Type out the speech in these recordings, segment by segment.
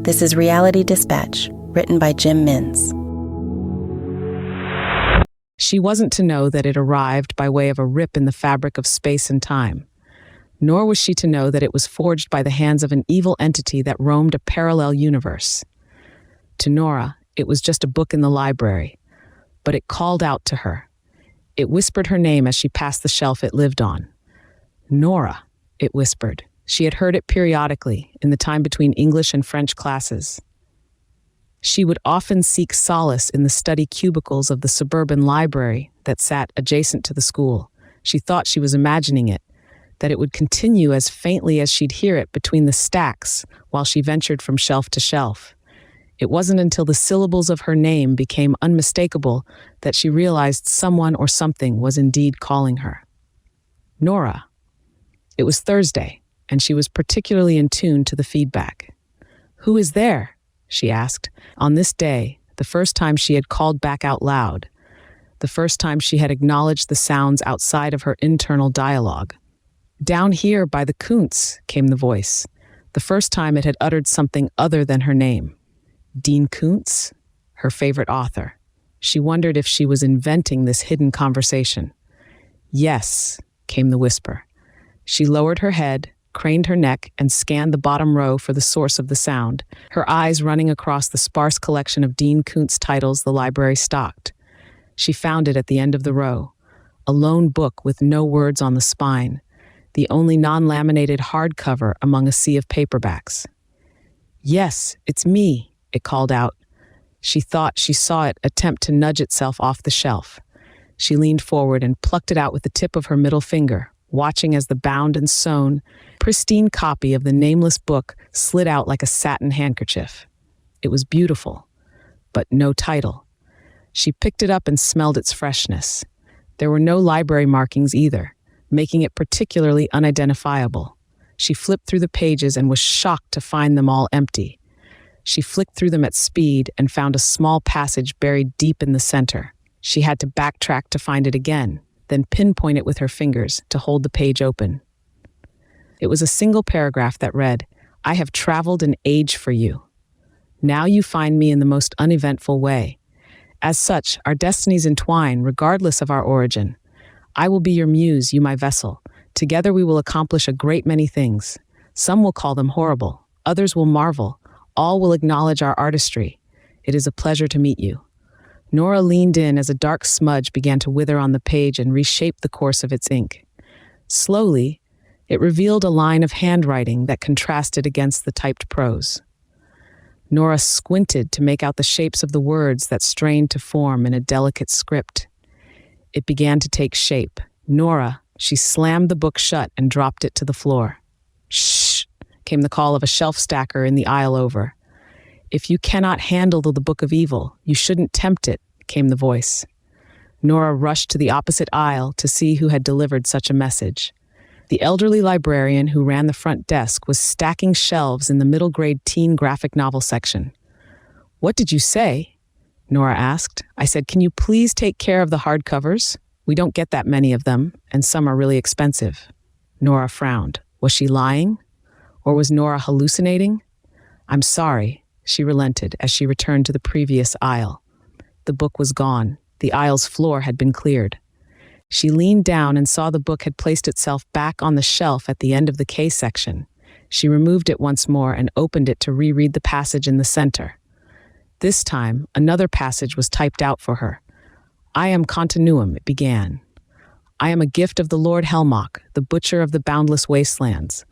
This is Reality Dispatch, written by Jim Minns. She wasn't to know that it arrived by way of a rip in the fabric of space and time. Nor was she to know that it was forged by the hands of an evil entity that roamed a parallel universe. To Nora, it was just a book in the library, but it called out to her. It whispered her name as she passed the shelf it lived on. Nora, it whispered. She had heard it periodically in the time between English and French classes. She would often seek solace in the study cubicles of the suburban library that sat adjacent to the school. She thought she was imagining it, that it would continue as faintly as she'd hear it between the stacks while she ventured from shelf to shelf. It wasn't until the syllables of her name became unmistakable that she realized someone or something was indeed calling her. Nora. It was Thursday, and she was particularly in tune to the feedback. "Who is there?" she asked. On this day, the first time she had called back out loud, the first time she had acknowledged the sounds outside of her internal dialogue. "Down here by the Kuntz," came the voice, the first time it had uttered something other than her name. Dean Kuntz, her favorite author. She wondered if she was inventing this hidden conversation. "Yes," came the whisper. She lowered her head, craned her neck, and scanned the bottom row for the source of the sound, her eyes running across the sparse collection of Dean Kuntz titles the library stocked. She found it at the end of the row, a lone book with no words on the spine, the only non-laminated hardcover among a sea of paperbacks. "Yes, it's me," it called out. She thought she saw it attempt to nudge itself off the shelf. She leaned forward and plucked it out with the tip of her middle finger, watching as the bound and sewn, pristine copy of the nameless book slid out like a satin handkerchief. It was beautiful, but no title. She picked it up and smelled its freshness. There were no library markings either, making it particularly unidentifiable. She flipped through the pages and was shocked to find them all empty. She flicked through them at speed and found a small passage buried deep in the center. She had to backtrack to find it again, then pinpoint it with her fingers to hold the page open. It was a single paragraph that read, "I have traveled an age for you. Now you find me in the most uneventful way. As such, our destinies entwine regardless of our origin. I will be your muse, you my vessel. Together we will accomplish a great many things. Some will call them horrible, others will marvel. All will acknowledge our artistry. It is a pleasure to meet you." Nora leaned in as a dark smudge began to wither on the page and reshape the course of its ink. Slowly, it revealed a line of handwriting that contrasted against the typed prose. Nora squinted to make out the shapes of the words that strained to form in a delicate script. It began to take shape. "Nora," she slammed the book shut and dropped it to the floor. "Shh," came the call of a shelf stacker in the aisle over. "If you cannot handle the book of evil, you shouldn't tempt it," came the voice. Nora rushed to the opposite aisle to see who had delivered such a message. The elderly librarian who ran the front desk was stacking shelves in the middle-grade teen graphic novel section. "What did you say?" Nora asked. "I said, can you please take care of the hardcovers? We don't get that many of them, and some are really expensive." Nora frowned. Was she lying? Or was Nora hallucinating? "I'm sorry," she relented as she returned to the previous aisle. The book was gone. The aisle's floor had been cleared. She leaned down and saw the book had placed itself back on the shelf at the end of the K section. She removed it once more and opened it to reread the passage in the center. This time, another passage was typed out for her. "I am Kontinuim," it began. "I am a gift of the Lord Helmach, the butcher of the boundless wastelands.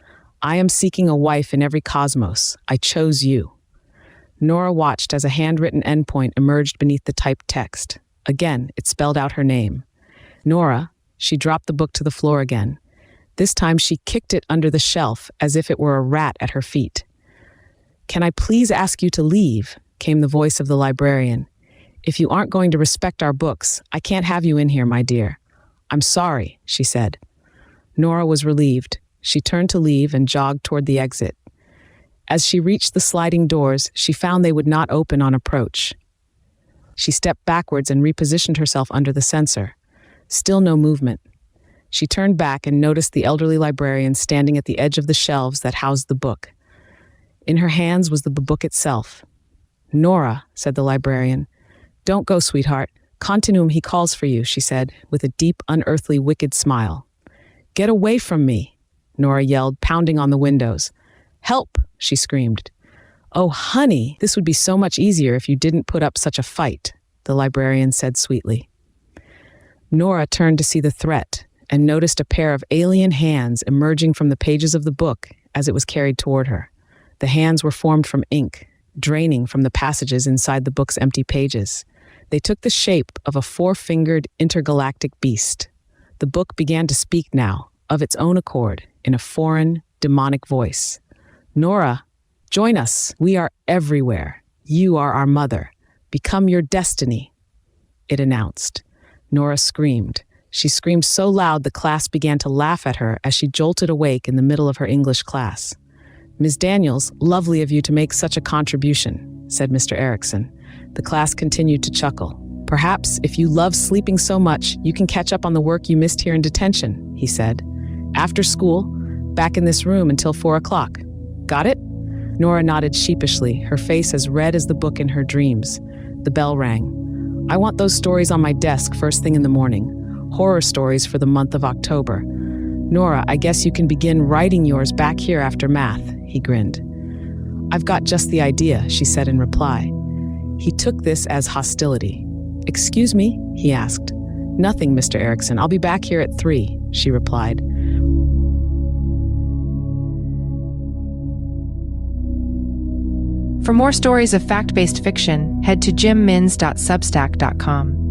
I am seeking a wife in every cosmos. I chose you." Nora watched as a handwritten endpoint emerged beneath the typed text. Again, it spelled out her name. Nora, she dropped the book to the floor again. This time she kicked it under the shelf as if it were a rat at her feet. "Can I please ask you to leave?" came the voice of the librarian. "If you aren't going to respect our books, I can't have you in here, my dear." "I'm sorry," she said. Nora was relieved. She turned to leave and jogged toward the exit. As she reached the sliding doors, she found they would not open on approach. She stepped backwards and repositioned herself under the sensor. Still no movement. She turned back and noticed the elderly librarian standing at the edge of the shelves that housed the book. In her hands was the book itself. "Nora," said the librarian. "Don't go, sweetheart. Kontinuim, he calls for you," she said, with a deep, unearthly, wicked smile. "Get away from me," Nora yelled, pounding on the windows. "Help," she screamed. "Oh, honey, this would be so much easier if you didn't put up such a fight," the librarian said sweetly. Nora turned to see the threat and noticed a pair of alien hands emerging from the pages of the book as it was carried toward her. The hands were formed from ink, draining from the passages inside the book's empty pages. They took the shape of a four-fingered intergalactic beast. The book began to speak now, of its own accord, in a foreign, demonic voice. "Nora, join us. We are everywhere. You are our mother. Become your destiny," it announced. Nora screamed. She screamed so loud the class began to laugh at her as she jolted awake in the middle of her English class. "Ms. Daniels, lovely of you to make such a contribution," said Mr. Erickson. The class continued to chuckle. "Perhaps, if you love sleeping so much, you can catch up on the work you missed here in detention," he said. "After school, back in this room until 4 o'clock. Got it?" Nora nodded sheepishly, her face as red as the book in her dreams. The bell rang. "I want those stories on my desk first thing in the morning. Horror stories for the month of October. Nora, I guess you can begin writing yours back here after math," he grinned. "I've got just the idea," she said in reply. He took this as hostility. "Excuse me?" he asked. "Nothing, Mr. Erickson. I'll be back here at 3, she replied. For more stories of fact-based fiction, head to jimmins.substack.com.